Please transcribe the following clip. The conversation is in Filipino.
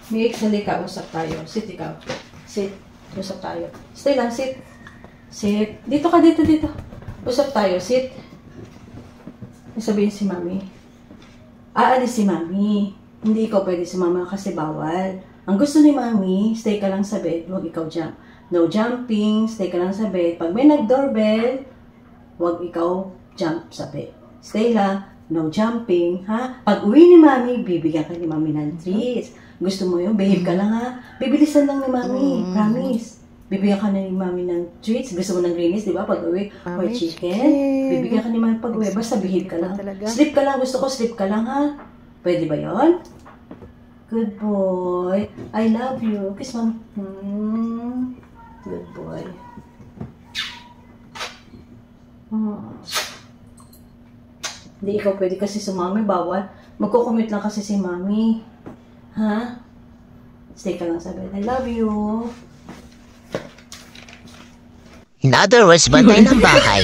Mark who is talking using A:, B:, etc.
A: Mix, halika, usap tayo. Sit ikaw. Sit. Usap tayo. Stay lang, sit. Sit. Dito ka, dito. Usap tayo, sit. Sabihin si mami. Aalis si mami. Hindi ikaw pwede sumama kasi bawal. Ang gusto ni mami, stay ka lang sa bed, huwag ikaw jump. No jumping, stay ka lang sa bed. Pag may nag-doorbell, huwag ikaw jump sa bed. Stay lang, no jumping, ha? Pag uwi ni mami, bibigyan ka ni mami ng treats. Gusto mo yun? Behave ka lang, ha? Bibilisan lang ni mami, promise. Bibigyan ka na ni mami ng treats. Gusto mo ng greenies, di ba? Pag uwi, or chicken. Bibigyan ka ni mami pag uwi. Basta behave ka lang. Sleep ka lang. Gusto ko sleep ka lang, ha? Pwede ba yon? Good boy. I love you. Kiss mom. Good boy. Hindi ikaw pwede kasi sumami. Bawal. Magkukumit lang kasi si mami. Ha? Stay ka lang sa bed. I love you.
B: In other words, bantay ng bahay.